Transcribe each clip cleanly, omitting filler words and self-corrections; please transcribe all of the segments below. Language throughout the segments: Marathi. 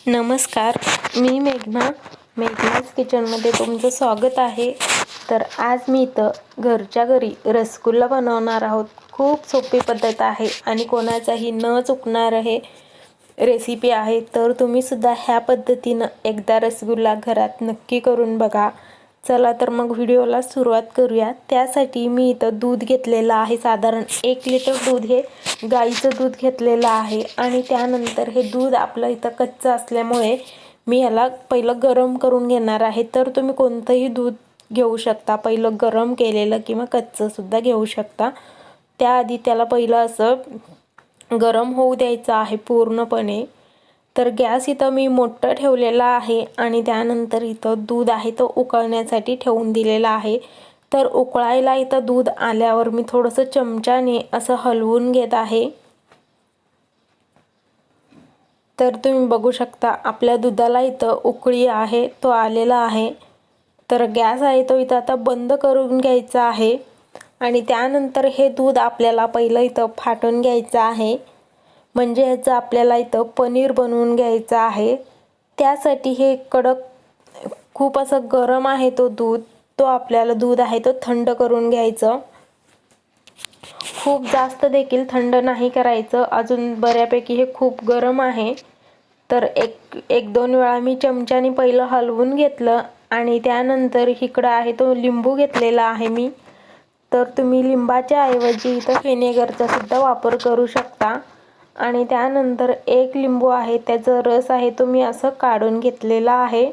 नमस्कार, मी मेघनाज किचनमध्ये तुमचं स्वागत आहे. तर आज मी इथं घरच्या घरी रसगुल्ला बनवणार आहोत. खूप सोपी पद्धत आहे आणि कोणाचाही न चुकणार आहे रेसिपी आहे. तर तुम्हीसुद्धा ह्या पद्धतीनं एकदा रसगुल्ला घरात नक्की करून बघा. चला तर मग व्हिडिओला सुरुवात करूया. त्यासाठी मी इथं दूध घेतलेलं आहे. साधारण 1 लिटर दूध हे गाईचं दूध घेतलेलं आहे. आणि त्यानंतर हे दूध आपलं इथं कच्चं असल्यामुळे मी याला पहिलं गरम करून घेणार आहे. तर तुम्ही कोणतंही दूध घेऊ शकता, पहिलं गरम केलेलं किंवा कच्चंसुद्धा घेऊ शकता. त्याआधी त्याला पहिलं असं गरम होऊ द्यायचं आहे पूर्णपणे. तर गॅस इथं मी मोठं ठेवलेला आहे आणि त्यानंतर इथं दूध आहे तो उकळण्यासाठी ठेवून दिलेला आहे. तर उकळायला इथं दूध आल्यावर मी थोडंसं चमच्याने असं हलवून घेत आहे. तर तुम्ही बघू शकता आपल्या दुधाला इथं उकळी आहे तो आलेला आहे. तर गॅस आहे तो इथं आता बंद करून घ्यायचा आहे. आणि त्यानंतर हे दूध आपल्याला पहिलं इथं फाटून घ्यायचं आहे. म्हणजे ह्याचं आपल्याला इथं पनीर बनवून घ्यायचं आहे. त्यासाठी हे कडक खूप असं गरम आहे तो दूध, तो आपल्याला दूध आहे तो थंड करून घ्यायचं. खूप जास्त देखील थंड नाही करायचं, अजून बऱ्यापैकी हे खूप गरम आहे. तर एक दोन वेळा मी चमच्याने पहिलं हलवून घेतलं आणि त्यानंतर इकडं आहे तो लिंबू घेतलेला आहे मी. तर तुम्ही लिंबाच्या ऐवजी इथं व्हिनेगरचा सुद्धा वापर करू शकता. आणि त्यानंतर 1 लिंबू आहे त्याचा रस आहे तो मी असं काढून घेतलेला आहे.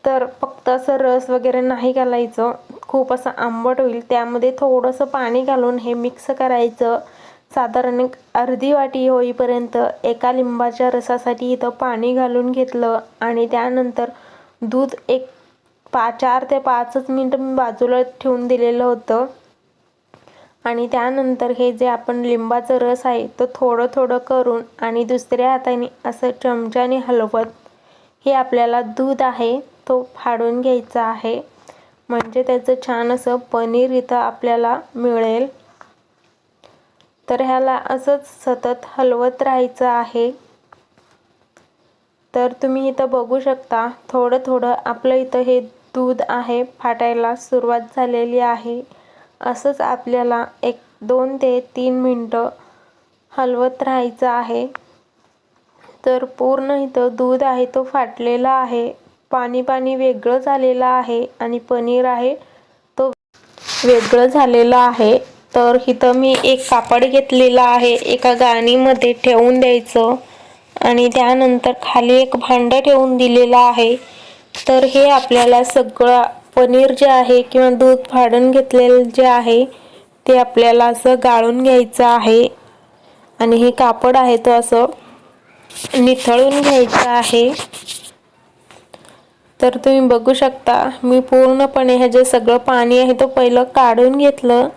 तर फक्त असं रस वगैरे नाही घालायचं, खूप असं आंबट होईल. त्यामध्ये थोडंसं पाणी घालून हे मिक्स करायचं. साधारण एक अर्धी वाटी होईपर्यंत एका लिंबाच्या रसासाठी इथं पाणी घालून घेतलं. आणि त्यानंतर दूध 4 ते 5 मिनिटं मी बाजूला ठेवून दिलेलं होतं. आणि त्यानंतर हे जे आपण लिंबाचा रस आहे तो थोडं थोडं करून आणि दुसऱ्या हाताने असं चमच्याने हलवत हे आपल्याला दूध आहे तो फाडून घ्यायचा आहे. म्हणजे त्याचं छान असं पनीर इथं आपल्याला मिळेल. तर ह्याला असंच सतत हलवत राहायचं आहे. तर तुम्ही इथं बघू शकता थोडं थोडं आपलं इथं हे दूध आहे फाटायला सुरुवात झालेली आहे. असंच आपल्याला 2 ते 3 मिनटं हलवत राहायचं आहे. तर पूर्ण इथं दूध आहे तो फाटलेला आहे, पाणी वेगळं झालेलं आहे आणि पनीर आहे तो वेगळं झालेलं आहे. तर इथं मी एक कापड घेतलेलं आहे, एका गाळणीमध्ये ठेवून द्यायचं आणि त्यानंतर खाली एक भांडं ठेवून दिलेलं आहे. तर हे आपल्याला सगळं पनीर जे आहे किंवा दूध फाडून घेतलेलं जे आहे ते आपल्याला असं गाळून घ्यायचं आहे. आणि हे कापड आहे तो असं निथळून घ्यायचं आहे. तर तुम्ही बघू शकता मी पूर्णपणे हे जे सगळं पाणी आहे तो पहिलं काढून घेतलं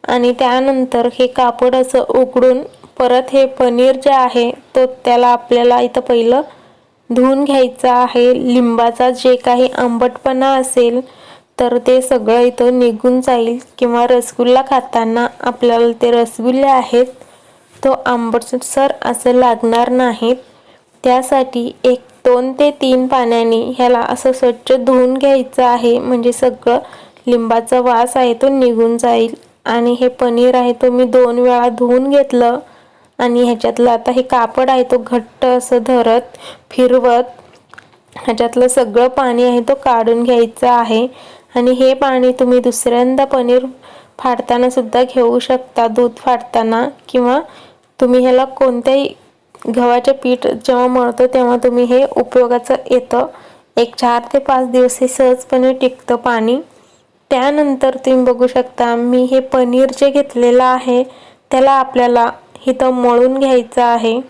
आणि त्यानंतर हे कापड असं उघडून परत हे पनीर जे आहे तो त्याला आपल्याला इथं पहिलं धुवून घ्यायचं आहे. लिंबाचा जे काही आंबटपणा असेल तर ते सगळं इथं निघून जाईल. किंवा रसगुल्ला खाताना आपल्याला ते रसगुल्ले आहेत तो आंबटसर असं लागणार नाहीत. त्यासाठी 2 ते 3 पाण्याने ह्याला असं स्वच्छ धुवून घ्यायचं आहे. म्हणजे सगळं लिंबाचा वास आहे तो निघून जाईल. आणि हे पनीर आहे तो मी 2 वेळा धुवून घेतलं आणि ह्याच्यातलं आता हे कापड आहे तो घट्ट असं धरत फिरवत ह्याच्यातलं सगळं पाणी आहे तो काढून घ्यायचं आहे. आणि हे पाणी तुम्ही दुसऱ्यांदा पनीर फाडताना सुद्धा घेऊ शकता, दूध फाडताना. किंवा तुम्ही ह्याला कोणत्याही गव्हाचं पीठ जेव्हा मळतो तेव्हा तुम्ही हे उपयोगाचं येतं. 4 ते 5 दिवस हे सहजपणे टिकतं पाणी. त्यानंतर तुम्ही बघू शकता मी हे पनीर जे घेतलेलं आहे त्याला आपल्याला इथं मळून घ्यायचं आहे.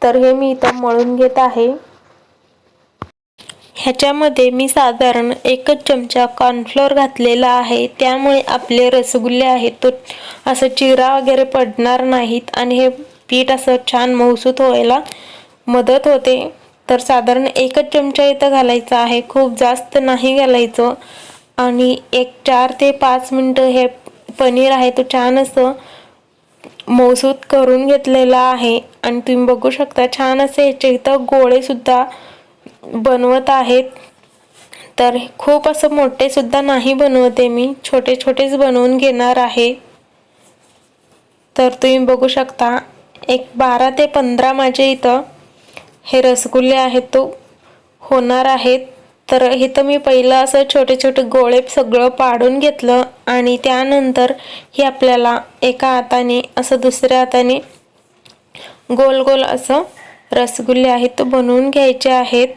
तर हे मी इथं मळून घेत आहे. ह्याच्यामध्ये मी साधारण 1 चमचा कॉर्नफ्लोअर घातलेला आहे. त्यामुळे आपले रसगुल्ले आहेत तो असं चिरा वगैरे पडणार नाहीत आणि हे पीठ असं छान मऊसूत व्हायला मदत होते. तर साधारण 1 चमचा इथं घालायचा आहे, खूप जास्त नाही घालायचं. आणि 4 ते 5 मिनटं हे पनीर आहे तो छान असं मौसूद करून घेतलेला आहे आणि तुम्ही बघू शकता छान असे याचे इथं गोळे सुद्धा बनवत आहेत. तर खूप असं मोठे सुद्धा नाही बनवते मी, छोटे छोटेच बनवून घेणार आहे. तर तुम्ही बघू शकता एक 12 ते 15 माझे इथं हे रसगुल्ले आहेत तो होणार आहेत. तर इथं मी पहिलं असं छोटे छोटे गोळे सगळं पाडून घेतलं आणि त्यानंतर हे आपल्याला एका हाताने असं दुसऱ्या हाताने गोल गोल असं रसगुल्ले आहेत तो बनवून घ्यायचे आहेत.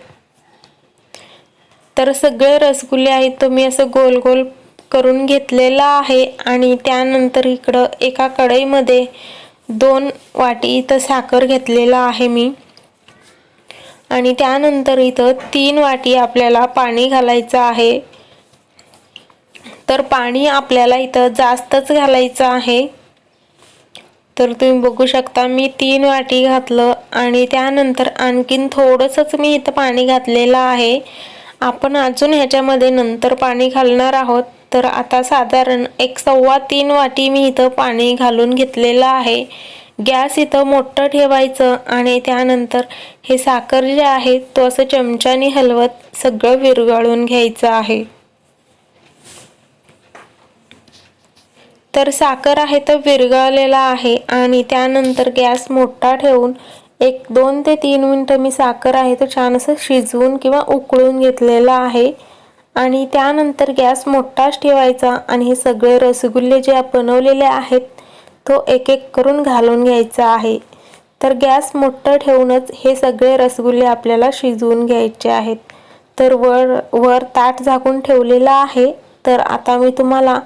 तर सगळे रसगुल्ले आहेत तो मी असं गोल गोल करून घेतलेला आहे आणि त्यानंतर इकडं एका कढईमध्ये 2 वाटी इथं साखर घेतलेला आहे मी आणि त्यानंतर इथं 3 वाटी आपल्याला पाणी घालायचं आहे. तर पाणी आपल्याला इथं जास्तच घालायचं आहे. तर तुम्ही बघू शकता मी 3 वाटी घातलं आणि त्यानंतर आणखीन थोडंसंच मी इथं पाणी घातलेलं आहे. आपण अजून ह्याच्यामध्ये नंतर पाणी घालणार आहोत. तर आता साधारण 1.25-3 वाटी मी इथं पाणी घालून घेतलेलं आहे. गॅस इथं मोठं ठेवायचं आणि त्यानंतर हे साखर जे आहे तो असं चमच्याने हलवत सगळं विरघळून घ्यायचं आहे. तर साखर आहे तर विरघळलेला आहे आणि त्यानंतर गॅस मोठा ठेवून 2 ते 3 मिनिटं मी साखर आहे तो छान असं शिजवून किंवा उकळून घेतलेला आहे आणि त्यानंतर गॅस मोठाच ठेवायचा आणि हे सगळे रसगुल्ले जे बनवलेले आहेत तो एक एक करून घालून घ्यायचा आहे. तर गॅस मोठा ठेवूनच हे सगळे रसगुल्ले आपल्याला शिजवून घ्यायचे आहेत. तर वर ताट झाकून ठेवलेला आहे. तर आता मी तुम्हाला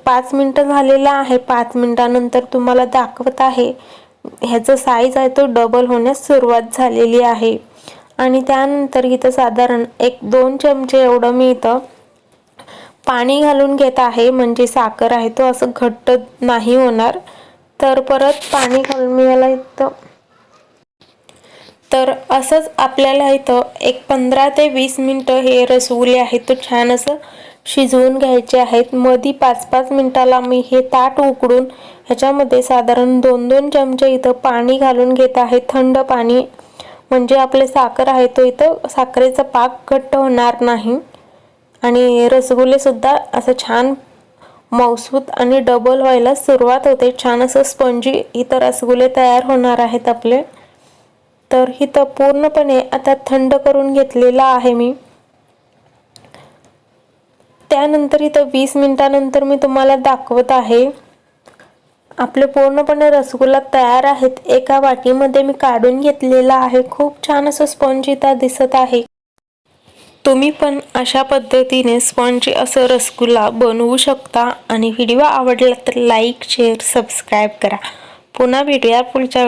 5 मिनिटं झालेला आहे. 5 मिनिटानंतर तुम्हाला दाखवत आहे ह्याचं साईज आहे तो डबल होण्यास सुरुवात झालेली आहे आणि त्यानंतर इथं साधारण 1-2 चमचे एवढं मी इथं पाणी घालून घेत आहे म्हणजे साखर आहे तो असं घट्ट नाही होणार. तर परत पाणी घालून मी याला इथं तर असंच आपल्याला इथं 15 ते 20 मिनिटं हे रसगुल्ले आहेत तो छान असं शिजवून घ्यायचे आहेत. मध्ये 5-5 मिनिटाला मी हे ताट उकडून ह्याच्यामध्ये साधारण 2-2 चमचे इथं पाणी घालून घेत आहे, थंड पाणी, म्हणजे आपले साखर आहे तो इथं साखरेचा पाक घट्ट होणार नाही आणि रसगुल्ले सुद्धा असं छान मौसूद आणि डबल व्हायला सुरुवात होते. छान असं स्पंजी इथं रसगुल्ले तयार होणार आहेत आपले. तर इथं पूर्णपणे आता थंड करून घेतलेला आहे मी. त्यानंतर इथं 20 मिनिटानंतर मी तुम्हाला दाखवत आहे आपले पूर्णपणे रसगुल्ला तयार आहेत. एका वाटीमध्ये मी काढून घेतलेला आहे. खूप छान असं स्पंज इथं दिसत आहे. तुम्ही पण अशा पद्धतीने स्पंजी असं रसगुल्ला बनवू शकता आणि व्हिडिओ आवडला तर लाईक, शेअर, सबस्क्राईब करा. पुन्हा भेटूया पुढच्या